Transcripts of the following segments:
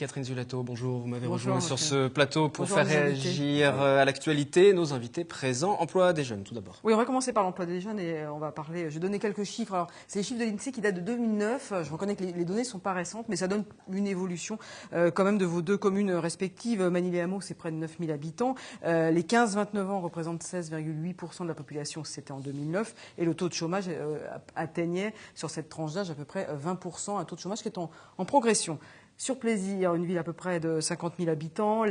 Marie-Catherine Zulato, bonjour. Vous m'avez Bonjour, rejoint sur ce plateau pour faire réagir à l'actualité. Nos invités présents, emploi des jeunes tout d'abord. Oui, on va commencer par l'emploi des jeunes et on va parler. Je vais donner quelques chiffres. Alors, c'est les chiffres de l'INSEE qui datent de 2009. Je reconnais que les données ne sont pas récentes, mais ça donne une évolution quand même de vos deux communes respectives. Manille-les-Hameaux, c'est près de 9000 habitants. Les 15-29 ans représentent 16,8% de la population, c'était en 2009. Et le taux de chômage atteignait sur cette tranche d'âge à peu près 20%, un taux de chômage qui est en progression. Sur Plaisir, une ville à peu près de 50 000 habitants.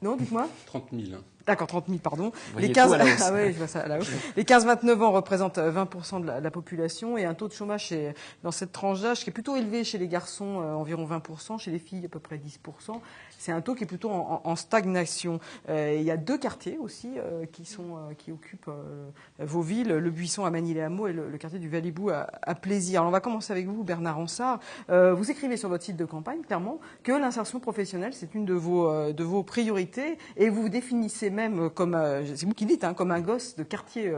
Non, dites-moi. 30 000. D'accord, 30 000, pardon. Les 15... Ah ouais, je vois ça à la hausse. Les 15-29 ans représentent 20% de la population et un taux de chômage dans cette tranche d'âge qui est plutôt élevé chez les garçons, environ 20%, chez les filles à peu près 10%. C'est un taux qui est plutôt en stagnation. Il y a deux quartiers aussi qui occupent vos villes, le Buisson à Manille-les-Hameaux et le quartier du Valibou à Plaisir. Alors on va commencer avec vous, Bernard Ansart. Vous écrivez sur votre site de campagne, clairement, que l'insertion professionnelle, c'est une de vos priorités et vous vous définissez même comme, c'est vous qui dites, comme un gosse de quartier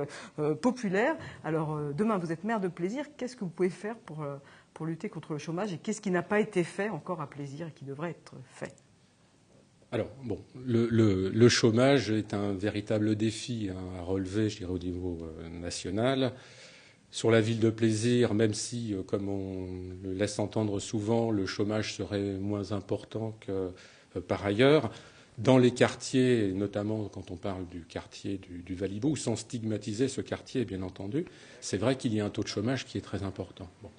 populaire. Alors demain, vous êtes maire de Plaisir. Qu'est-ce que vous pouvez faire pour lutter contre le chômage et qu'est-ce qui n'a pas été fait encore à Plaisir et qui devrait être fait ? Alors, bon, le chômage est un véritable défi à relever, je dirais, au niveau national. Sur la ville de Plaisir, même si, comme on le laisse entendre souvent, le chômage serait moins important que par ailleurs, dans les quartiers, notamment quand on parle du quartier du Valibou, sans stigmatiser ce quartier, bien entendu, c'est vrai qu'il y a un taux de chômage qui est très important. Bon.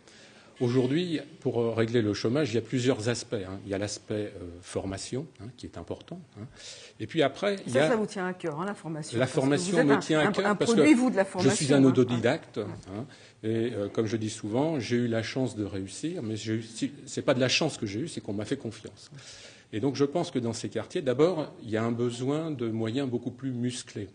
Aujourd'hui, pour régler le chômage, il y a plusieurs aspects. Il y a l'aspect formation, qui est important. Et puis après, il y a... Ça vous tient à cœur, la formation. La formation me tient à cœur parce que je suis un autodidacte. Et comme je dis souvent, j'ai eu la chance de réussir, mais c'est pas de la chance que j'ai eue, c'est qu'on m'a fait confiance. Et donc je pense que dans ces quartiers, d'abord, il y a un besoin de moyens beaucoup plus musclés.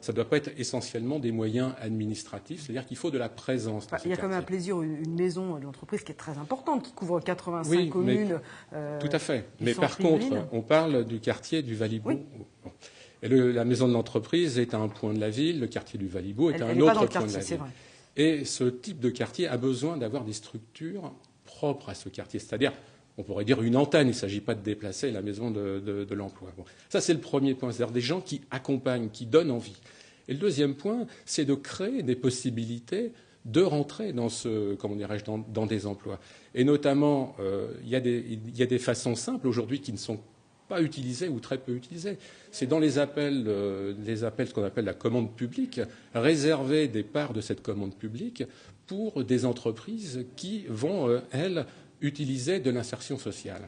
Ça ne doit pas être essentiellement des moyens administratifs, c'est-à-dire qu'il faut de la présence dans ces quartiers. Il y a quand même à Plaisir une maison d'entreprise qui est très importante, qui couvre 85 communes. Tout à fait. Mais par contre, on parle du quartier du Valibou. Oui. Et la maison de l'entreprise est à un point de la ville, le quartier du Valibou est à un autre point de la ville. Et ce type de quartier a besoin d'avoir des structures propres à ce quartier, c'est-à-dire on pourrait dire une antenne, il ne s'agit pas de déplacer la maison de l'emploi. Bon. Ça, c'est le premier point, c'est-à-dire des gens qui accompagnent, qui donnent envie. Et le deuxième point, c'est de créer des possibilités de rentrer dans dans des emplois. Et notamment, il y a des façons simples aujourd'hui qui ne sont pas utilisées ou très peu utilisées. C'est dans les appels, ce qu'on appelle la commande publique, réserver des parts de cette commande publique pour des entreprises qui vont, elles, utiliser de l'insertion sociale.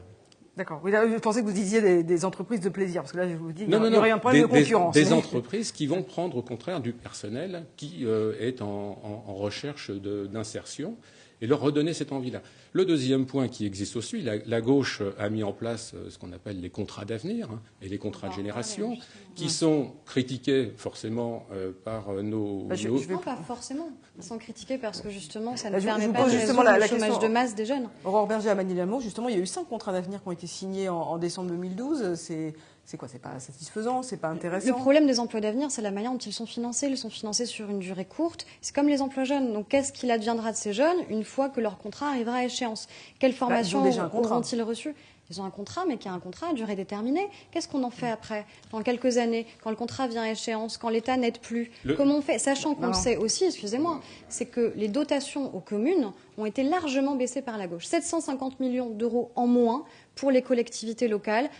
D'accord. Oui, je pensais que vous disiez des entreprises de Plaisir, parce que là, je vous dis qu'il y aurait un problème de concurrence. Des entreprises qui vont prendre, au contraire, du personnel qui est en recherche d'insertion et leur redonner cette envie-là. Le deuxième point qui existe aussi, la gauche a mis en place ce qu'on appelle les contrats d'avenir et les contrats de génération, qui sont critiqués forcément par nos... Non, pas forcément. Ils sont critiqués parce que justement, ça ne permet pas de résoudre le chômage de masse des jeunes. Aurore Berger à Manille-les-Hameaux, justement, il y a eu 5 contrats d'avenir qui ont été signés en décembre 2012. C'est quoi? C'est pas satisfaisant? C'est pas intéressant? Le problème des emplois d'avenir, c'est la manière dont ils sont financés. Ils sont financés sur une durée courte. C'est comme les emplois jeunes. Donc, qu'est-ce qu'il adviendra de ces jeunes une fois que leur contrat arrivera à échéance? Quelle formation auront-ils reçu? Ils ont un contrat, mais qui est un contrat à durée déterminée. Qu'est-ce qu'on en fait après, dans quelques années, quand le contrat vient à échéance, quand l'État n'aide plus? Comment on fait? Sachant qu'on le sait aussi, excusez-moi, c'est que les dotations aux communes ont été largement baissées par la gauche. 750 millions d'euros en moins pour les collectivités locales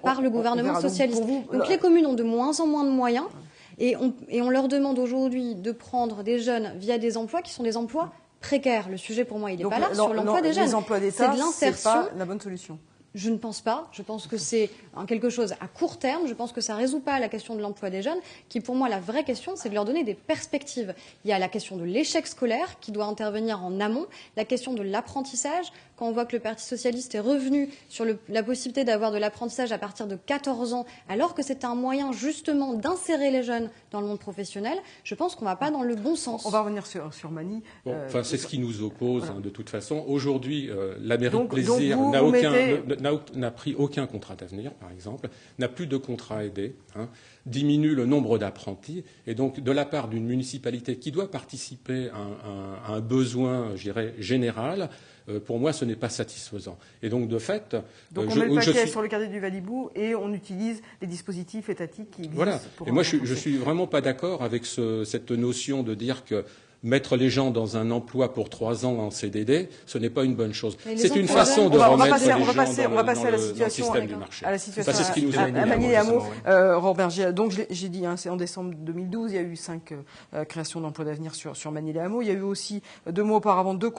par le gouvernement socialiste. Donc les communes ont de moins en moins de moyens et on leur demande aujourd'hui de prendre des jeunes via des emplois qui sont des emplois précaires. Le sujet pour moi, il n'est pas là sur l'emploi des jeunes. Les emplois d'État, c'est pas la bonne solution. Je ne pense pas. Je pense que c'est quelque chose à court terme. Je pense que ça ne résout pas la question de l'emploi des jeunes, qui pour moi, la vraie question, c'est de leur donner des perspectives. Il y a la question de l'échec scolaire qui doit intervenir en amont, la question de l'apprentissage. Quand on voit que le Parti socialiste est revenu sur la possibilité d'avoir de l'apprentissage à partir de 14 ans, alors que c'est un moyen justement d'insérer les jeunes dans le monde professionnel, je pense qu'on ne va pas dans le bon sens. On va revenir sur Manille. C'est ce qui nous oppose de toute façon. Aujourd'hui, la mairie de Plaisir n'a n'a pris aucun contrat d'avenir, par exemple, n'a plus de contrat aidé, diminue le nombre d'apprentis, et donc de la part d'une municipalité qui doit participer à un besoin, je dirais, général, pour moi, ce n'est pas satisfaisant. Et donc, de fait... Donc, on met le paquet sur le quartier du Valibou et on utilise les dispositifs étatiques qui existent. Voilà. Et moi, je suis vraiment pas d'accord avec cette notion de dire que mettre les gens dans un emploi pour 3 ans en CDD, ce n'est pas une bonne chose. C'est une façon de remettre les gens dans le système du marché. À la situation c'est ce qui nous à Magny-les-Hameaux. Roberger, donc j'ai dit, c'est en décembre 2012, il y a eu 5 créations d'emplois d'avenir sur Magny-les-Hameaux. Il y a eu aussi 2 mois auparavant 2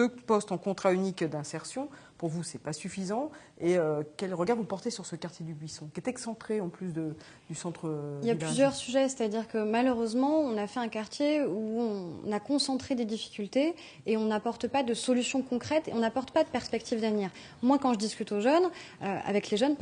postes en contrat unique d'insertion. Pour vous, c'est pas suffisant. Et quel regard vous portez sur ce quartier du Buisson, qui est excentré en plus du centre? Il y a plusieurs sujets, c'est-à-dire que malheureusement, on a fait un quartier où on a concentré des difficultés et on n'apporte pas de solutions concrètes et on n'apporte pas de perspectives d'avenir. Moi, quand je discute aux jeunes, avec les jeunes,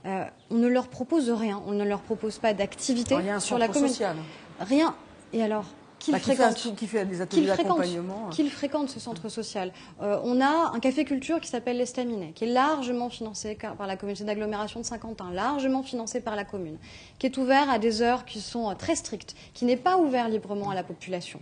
on ne leur propose rien. On ne leur propose pas d'activité sur la commune. Social. Rien. Et alors? Qui fait des ateliers d'accompagnement. Qui fréquente ce centre social. On a un café culture qui s'appelle l'Estaminet, qui est largement financé par la communauté d'agglomération de Saint-Quentin, largement financé par la commune, qui est ouvert à des heures qui sont très strictes, qui n'est pas ouvert librement à la population.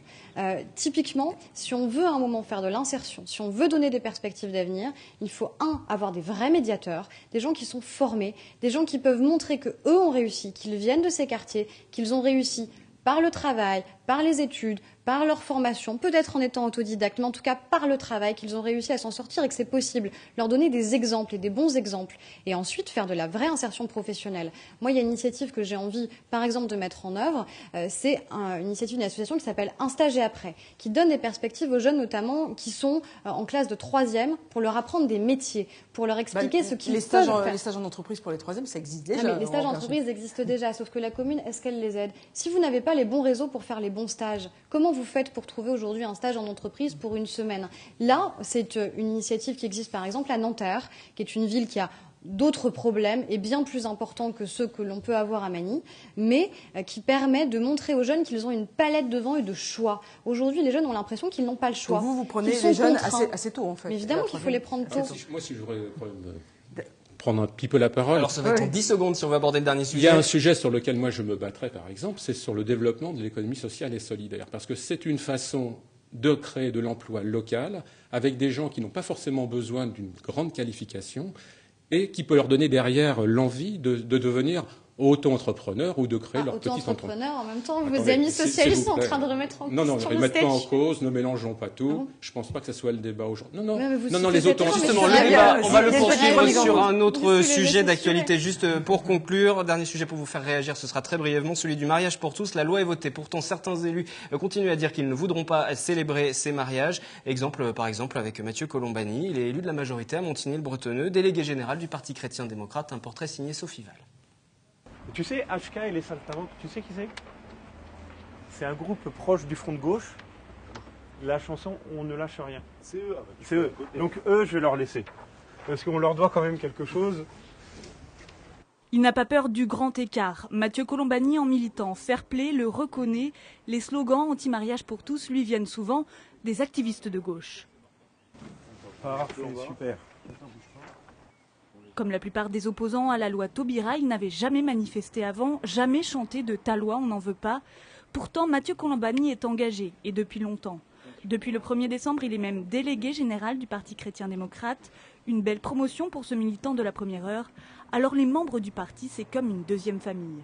Typiquement, si on veut à un moment faire de l'insertion, si on veut donner des perspectives d'avenir, il faut avoir des vrais médiateurs, des gens qui sont formés, des gens qui peuvent montrer qu'eux ont réussi, qu'ils viennent de ces quartiers, qu'ils ont réussi par le travail, par les études, par leur formation, peut-être en étant autodidacte, mais en tout cas par le travail, qu'ils ont réussi à s'en sortir et que c'est possible. Leur donner des exemples et des bons exemples. Et ensuite faire de la vraie insertion professionnelle. Moi, il y a une initiative que j'ai envie, par exemple, de mettre en œuvre. C'est une initiative d'une association qui s'appelle Un stage et après, qui donne des perspectives aux jeunes, notamment, qui sont en classe de 3e, pour leur apprendre des métiers, pour leur expliquer ce qu'ils peuvent faire. Les stages en entreprise pour les 3e, ça existe déjà. Non, mais les stages en entreprise existent déjà, sauf que la commune, est-ce qu'elle les aide? Si vous n'avez pas les bons réseaux pour faire les bons stages, comment vous faites pour trouver aujourd'hui un stage en entreprise pour une semaine? Là, c'est une initiative qui existe par exemple à Nanterre, qui est une ville qui a d'autres problèmes et bien plus importants que ceux que l'on peut avoir à Magny, mais qui permet de montrer aux jeunes qu'ils ont une palette devant eux de choix. Aujourd'hui, les jeunes ont l'impression qu'ils n'ont pas le choix. Donc vous prenez les jeunes assez tôt, en fait. Mais évidemment qu'il faut les prendre tôt. Moi, si je voudrais prendre un petit peu la parole. Alors ça va être en 10 secondes si on va aborder le dernier sujet. Il y a un sujet sur lequel moi je me battrais, par exemple, c'est sur le développement de l'économie sociale et solidaire. Parce que c'est une façon de créer de l'emploi local avec des gens qui n'ont pas forcément besoin d'une grande qualification et qui peut leur donner derrière l'envie de devenir auto-entrepreneurs ou de créer leur petite entreprise. Auto-entrepreneurs, en même temps, vos amis socialistes sont en train de remettre en cause. Non, ne remettez pas en cause, ne mélangeons pas tout. Je ne pense pas que ce soit le débat aujourd'hui. Non, les auto-entrepreneurs. Justement, le débat, on va le poursuivre sur un autre sujet d'actualité. Juste pour conclure, dernier sujet pour vous faire réagir, ce sera très brièvement, celui du mariage pour tous. La loi est votée. Pourtant, certains élus continuent à dire qu'ils ne voudront pas célébrer ces mariages. Par exemple, avec Mathieu Colombani, il est élu de la majorité à Montigny-le-Bretonneux, délégué général du Parti chrétien-démocrate. Un portrait signé Sophie Val. Tu sais, HK et les Saltimbanques, tu sais qui c'est? C'est un groupe proche du Front de gauche. La chanson « On ne lâche rien ». C'est eux. C'est eux. Donc eux, je vais leur laisser. Parce qu'on leur doit quand même quelque chose. Il n'a pas peur du grand écart. Mathieu Colombani, en militant fair-play, le reconnaît. Les slogans anti-mariage pour tous lui viennent souvent des activistes de gauche. Parfait, super. Comme la plupart des opposants à la loi Taubira, il n'avait jamais manifesté avant, jamais chanté de « ta loi, on n'en veut pas ». Pourtant, Mathieu Colombani est engagé, et depuis longtemps. Depuis le 1er décembre, il est même délégué général du Parti chrétien-démocrate. Une belle promotion pour ce militant de la première heure. Alors les membres du parti, c'est comme une deuxième famille.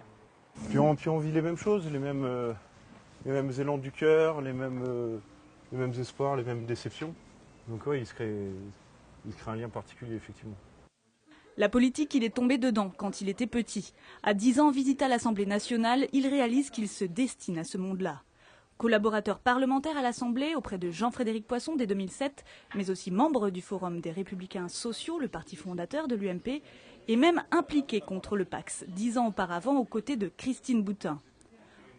Puis on vit les mêmes choses, les mêmes élans du cœur, les mêmes espoirs, les mêmes déceptions. Donc oui, il se crée un lien particulier, effectivement. La politique, il est tombé dedans quand il était petit. À 10 ans, visite à l'Assemblée nationale, il réalise qu'il se destine à ce monde-là. Collaborateur parlementaire à l'Assemblée auprès de Jean-Frédéric Poisson dès 2007, mais aussi membre du Forum des Républicains Sociaux, le parti fondateur de l'UMP, et même impliqué contre le Pacs, 10 ans auparavant aux côtés de Christine Boutin.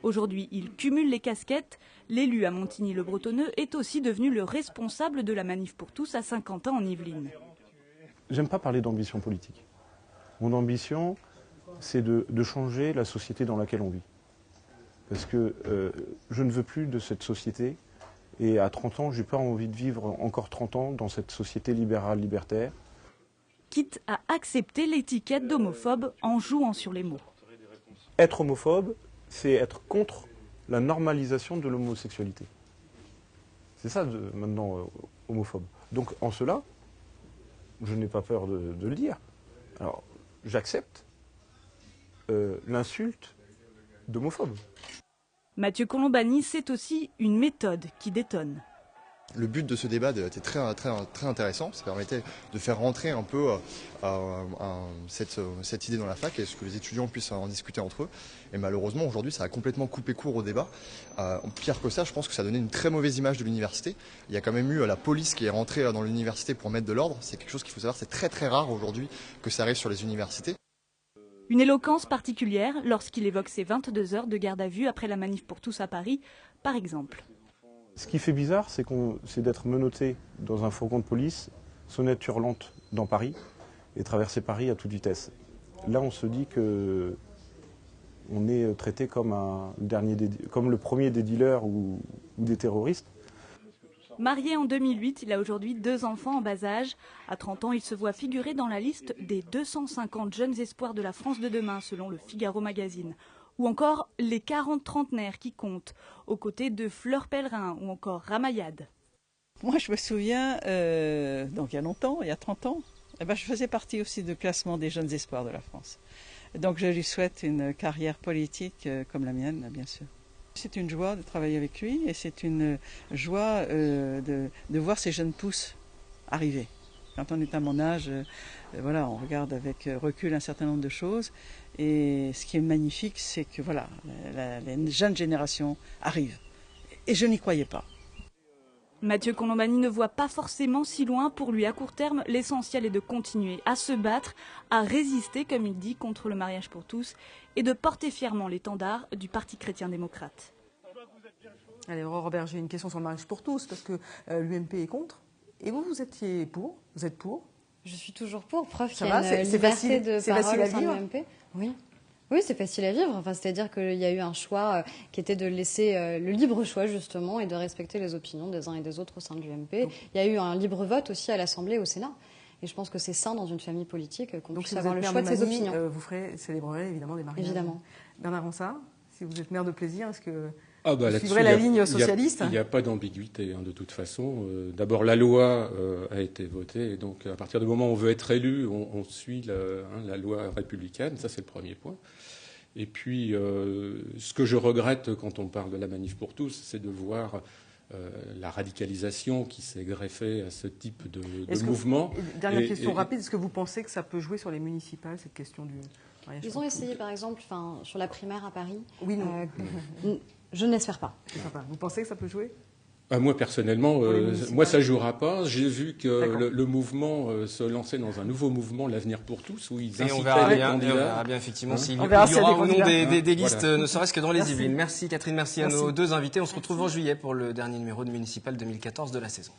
Aujourd'hui, il cumule les casquettes. L'élu à Montigny-le-Bretonneux est aussi devenu le responsable de la Manif pour tous à Saint-Quentin en Yvelines. J'aime pas parler d'ambition politique. Mon ambition, c'est de changer la société dans laquelle on vit. Parce que je ne veux plus de cette société. Et à 30 ans, je n'ai pas envie de vivre encore 30 ans dans cette société libérale, libertaire. quitte à accepter l'étiquette d'homophobe en jouant sur les mots. Être homophobe, c'est être contre la normalisation de l'homosexualité. C'est ça maintenant, homophobe. Donc en cela, je n'ai pas peur de le dire. Alors, j'accepte l'insulte d'homophobe. Mathieu Colombani, c'est aussi une méthode qui détonne. Le but de ce débat était très intéressant. Ça permettait de faire rentrer un peu cette idée dans la fac et ce que les étudiants puissent en discuter entre eux. Et malheureusement, aujourd'hui, ça a complètement coupé court au débat. Pire que ça, je pense que ça a donné une très mauvaise image de l'université. Il y a quand même eu la police qui est rentrée dans l'université pour mettre de l'ordre. C'est quelque chose qu'il faut savoir, c'est très rare aujourd'hui que ça arrive sur les universités. Une éloquence particulière lorsqu'il évoque ses 22 heures de garde à vue après la manif pour tous à Paris, par exemple. Ce qui fait bizarre, c'est d'être menotté dans un fourgon de police, sonnette hurlante dans Paris, et traverser Paris à toute vitesse. Là, on se dit que on est traité comme le premier des dealers ou des terroristes. Marié en 2008, il a aujourd'hui 2 enfants en bas âge. À 30 ans, il se voit figurer dans la liste des 250 jeunes espoirs de la France de demain, selon le Figaro Magazine. Ou encore les 40 trentenaires qui comptent, aux côtés de Fleur Pellerin ou encore Ramayad. Moi, je me souviens, donc il y a longtemps, il y a 30 ans, je faisais partie aussi du classement des jeunes espoirs de la France. Donc je lui souhaite une carrière politique comme la mienne, bien sûr. C'est une joie de travailler avec lui et c'est une joie de voir ces jeunes pousses arriver. Quand on est à mon âge, voilà, on regarde avec recul un certain nombre de choses. Et ce qui est magnifique, c'est que voilà, les jeunes générations arrivent. Et je n'y croyais pas. Mathieu Colombani ne voit pas forcément si loin. Pour lui, à court terme, l'essentiel est de continuer à se battre, à résister, comme il dit, contre le mariage pour tous et de porter fièrement l'étendard du Parti chrétien-démocrate. Allez, Aurore Berger, une question sur le mariage pour tous, parce que l'UMP est contre. Et vous étiez pour? Vous êtes pour? Je suis toujours pour, preuve qu'il y a une liberté de parole au sein de l'UMP. Oui, c'est facile à vivre. Enfin, c'est-à-dire qu'il y a eu un choix qui était de laisser le libre choix, justement, et de respecter les opinions des uns et des autres au sein de l'UMP. Il y a eu un libre vote aussi à l'Assemblée et au Sénat. Et je pense que c'est sain dans une famille politique qu'on puisse avoir le choix de ses opinions. Vous célébrerez évidemment des mariages. Évidemment. Bernard Ronsard, si vous êtes maire de Plaisir, est-ce que vous suivrez la ligne socialiste? Il n'y a pas d'ambiguïté, de toute façon. D'abord, la loi a été votée, et donc à partir du moment où on veut être élu, on suit la loi républicaine, ça c'est le premier point. Et puis, ce que je regrette quand on parle de la manif pour tous, c'est de voir la radicalisation qui s'est greffée à ce type de mouvement. Dernière question rapide, est-ce que vous pensez que ça peut jouer sur les municipales, cette question du mariage? Ils ont essayé, par exemple, sur la primaire à Paris. Oui, non. Je n'espère pas. Vous pensez que ça peut jouer? Moi, personnellement, ça ne jouera pas. J'ai vu que le mouvement se lançait dans un nouveau mouvement, l'Avenir pour tous, où ils incitaient les candidats. Et on verra bien, effectivement, s'il y aura ou non des listes, ne serait-ce que dans les Yvelines. Merci Catherine, merci à nos 2 invités. On se retrouve en juillet pour le dernier numéro de Municipal 2014 de la saison.